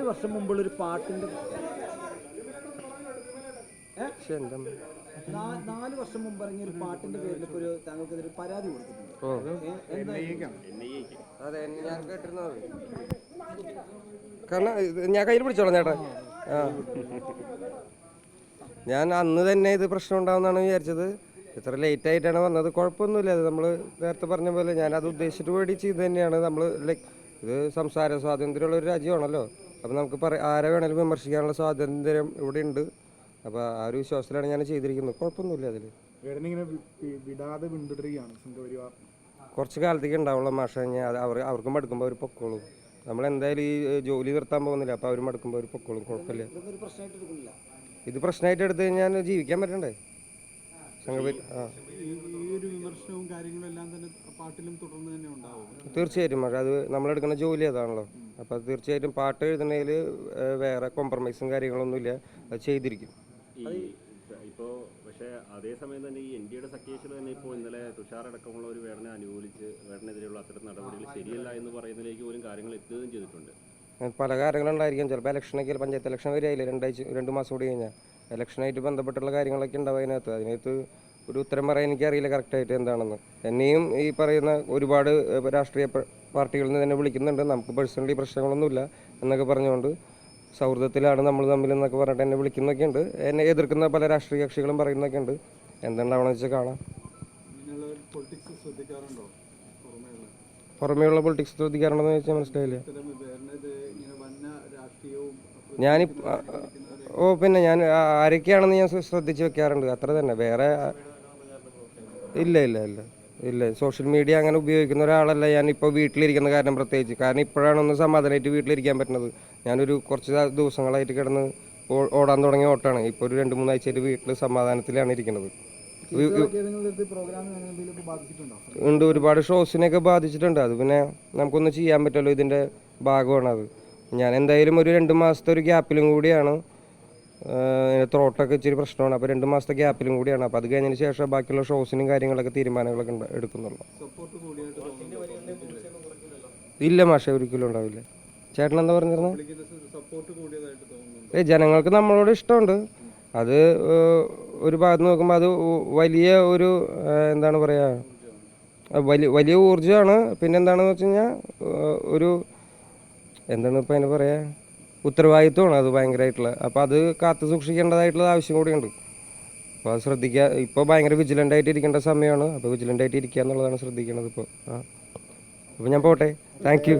വർഷം മുമ്പുള്ളൊരു പാട്ടിൻ്റെ 4 വർഷം മുമ്പ് ഇറങ്ങിയ ഒരു പാട്ടിന്റെ പേരിൽ ഇപ്പോൾ ഒരു താങ്കൾക്കെതിരെ പരാതി കൊടുത്തിട്ടുണ്ട്. അതെ, ഞാൻ കേട്ടിരുന്നത്. കാരണം ഞാൻ കയ്യിൽ പിടിച്ചോളാം ചേട്ടാ. ഞാൻ അന്ന് തന്നെ ഇത് പ്രശ്നം ഉണ്ടാവുമെന്നാണ് വിചാരിച്ചത്. ഇത്ര ലേറ്റ് ആയിട്ടാണ് വന്നത്. കുഴപ്പമൊന്നുമില്ല. അത് നമ്മൾ നേരത്തെ പറഞ്ഞ പോലെ ഞാൻ അത് ഉദ്ദേശിച്ചിട്ട് വേണ്ടി ചെയ്ത് തന്നെയാണ്. നമ്മൾ ലൈക്ക് ഇത് സംസാര സ്വാതന്ത്ര്യമുള്ള ഒരു രാജ്യമാണല്ലോ. അപ്പോൾ നമുക്ക് ആരെ വേണമെങ്കിലും വിമർശിക്കാനുള്ള സ്വാതന്ത്ര്യം ഇവിടെ ഉണ്ട്. അപ്പോൾ ആ ഒരു വിശ്വാസത്തിലാണ് ഞാൻ ചെയ്തിരിക്കുന്നത്. കുഴപ്പമൊന്നുമില്ല അതിൽ. കുറച്ച് കാലത്തേക്ക് ഉണ്ടാവുള്ള മാഷ. ഞാൻ അവർക്കും മടുക്കുമ്പോൾ അവർ പൊക്കോളും. നമ്മളെന്തായാലും ഈ ജോലി നിർത്താൻ പോകുന്നില്ല. അപ്പോൾ അവർ മടുക്കുമ്പോൾ അവർ പൊക്കോളും. കുഴപ്പമില്ല. ഇത് പ്രശ്നമായിട്ട് എടുത്തു കഴിഞ്ഞാൽ ജീവിക്കാൻ പറ്റണ്ടേ? തീർച്ചയായിട്ടും അത് നമ്മളെടുക്കുന്ന ജോലി അതാണല്ലോ. അപ്പോൾ അത് തീർച്ചയായിട്ടും പാട്ട് എഴുതുന്നതിൽ വേറെ കോംപ്രമൈസും കാര്യങ്ങളൊന്നുമില്ല. അത് ചെയ്തിരിക്കും. ഇപ്പോൾ പക്ഷേ അതേസമയം തന്നെ ഈ NDAയുടെ സഖ്യകക്ഷികൾ തന്നെ ഇപ്പോൾ ഇന്നലെ തുഷാർ അടക്കമുള്ള ഒരു വേടനെ അനുകൂലിച്ച് വേടനെതിരെയുള്ള അത്തരം നടപടികൾ ശരിയല്ല എന്ന് പറയുന്നതിലേക്ക് പോലും കാര്യങ്ങൾ എത്തുകയും ചെയ്തിട്ടുണ്ട്. പല കാര്യങ്ങളുണ്ടായിരിക്കും. ചിലപ്പോൾ ഇലക്ഷനൊക്കെ പഞ്ചായത്ത് ഇലക്ഷൻ വരെയായില്ലേ 2 മാസം കൂടി കഴിഞ്ഞാൽ. ഇലക്ഷനായിട്ട് ബന്ധപ്പെട്ടുള്ള കാര്യങ്ങളൊക്കെ ഉണ്ടാവും അതിനകത്ത് ഒരു ഉത്തരം പറയാൻ എനിക്കറിയില്ല കറക്റ്റായിട്ട് എന്താണെന്ന്. എന്നെയും ഈ പറയുന്ന ഒരുപാട് രാഷ്ട്രീയ പാർട്ടികളിൽ നിന്ന് തന്നെ വിളിക്കുന്നുണ്ട്. നമുക്ക് പേഴ്സണലി പ്രശ്നങ്ങളൊന്നുമില്ല എന്നൊക്കെ പറഞ്ഞുകൊണ്ട് സൗഹൃദത്തിലാണ് നമ്മൾ തമ്മിൽ എന്നൊക്കെ പറഞ്ഞിട്ട് എന്നെ വിളിക്കുന്നൊക്കെ ഉണ്ട്. എന്നെ എതിർക്കുന്ന പല രാഷ്ട്രീയ കക്ഷികളും പറയുന്നൊക്കെ ഉണ്ട്. എന്തുണ്ടാവണമെന്ന് വെച്ചാൽ കാണാം. പുറമേയുള്ള പൊളിറ്റിക്സ് ശ്രദ്ധിക്കാറുണ്ടെന്ന് വെച്ചാൽ മനസ്സിലായില്ല. പിന്നെ ഞാൻ ആരൊക്കെയാണെന്ന് ഞാൻ ശ്രദ്ധിച്ച് വെക്കാറുണ്ട്. അത്ര തന്നെ. വേറെ ഇല്ല. സോഷ്യൽ മീഡിയ അങ്ങനെ ഉപയോഗിക്കുന്ന ഒരാളല്ല ഞാൻ. ഇപ്പോൾ വീട്ടിലിരിക്കുന്ന കാരണം പ്രത്യേകിച്ച്. കാരണം ഇപ്പോഴാണ് ഒന്ന് സമാധാനമായിട്ട് വീട്ടിലിരിക്കാൻ പറ്റുന്നത്. ഞാനൊരു കുറച്ച് ദിവസങ്ങളായിട്ട് കിടന്ന് ഓടാൻ തുടങ്ങിയ ഓട്ടാണ്. ഇപ്പോൾ ഒരു 2-3 ആഴ്ചയായിട്ട് വീട്ടിൽ സമാധാനത്തിലാണ് ഇരിക്കുന്നത്. ഉണ്ട്, ഒരുപാട് ഷോസിനെയൊക്കെ ബാധിച്ചിട്ടുണ്ട്. അത് പിന്നെ നമുക്കൊന്നും ചെയ്യാൻ പറ്റുമല്ലോ. ഇതിൻ്റെ ഭാഗമാണ് അത്. ഞാൻ എന്തായാലും ഒരു 2 മാസത്തെ ഒരു ഗ്യാപ്പിലും കൂടിയാണ്. ത്രോട്ടൊക്കെ ഇച്ചിരി പ്രശ്നമാണ്. അപ്പോൾ 2 മാസത്തെ ഗ്യാപ്പിലും കൂടിയാണ്. അപ്പോൾ അത് കഴിഞ്ഞതിന് ശേഷം ബാക്കിയുള്ള ഷോസിനും കാര്യങ്ങളൊക്കെ തീരുമാനങ്ങളൊക്കെ എടുക്കുന്നുള്ളൂ. ഇല്ല മാഷെ, ഒരിക്കലും ഉണ്ടാവില്ല. ചേട്ടൻ എന്താ പറഞ്ഞിരുന്നത്? ജനങ്ങൾക്ക് നമ്മളോട് ഇഷ്ടമുണ്ട്. അത് ഒരു ഭാഗത്ത് നോക്കുമ്പോൾ അത് വലിയ ഒരു എന്താണ് പറയുക, വലിയ ഊർജ്ജമാണ്. പിന്നെ എന്താണെന്ന് വെച്ച് കഴിഞ്ഞാൽ ഒരു എന്താണ് ഇപ്പം അതിന് പറയുക, ഉത്തരവാദിത്വമാണ് അത് ഭയങ്കരമായിട്ടുള്ള. അപ്പോൾ അത് കാത്തു സൂക്ഷിക്കേണ്ടതായിട്ടുള്ള ആവശ്യം കൂടിയുണ്ട്. അപ്പോൾ അത് ശ്രദ്ധിക്കുക. ഇപ്പോൾ ഭയങ്കര വിജിലൻ്റ് ആയിട്ട് ഇരിക്കേണ്ട സമയമാണ്. അപ്പോൾ വിജിലൻ്റ് ആയിട്ട് ഇരിക്കുക എന്നുള്ളതാണ് ശ്രദ്ധിക്കേണ്ടത് ഇപ്പോൾ. അപ്പോൾ ഞാൻ പോട്ടെ. Thank you.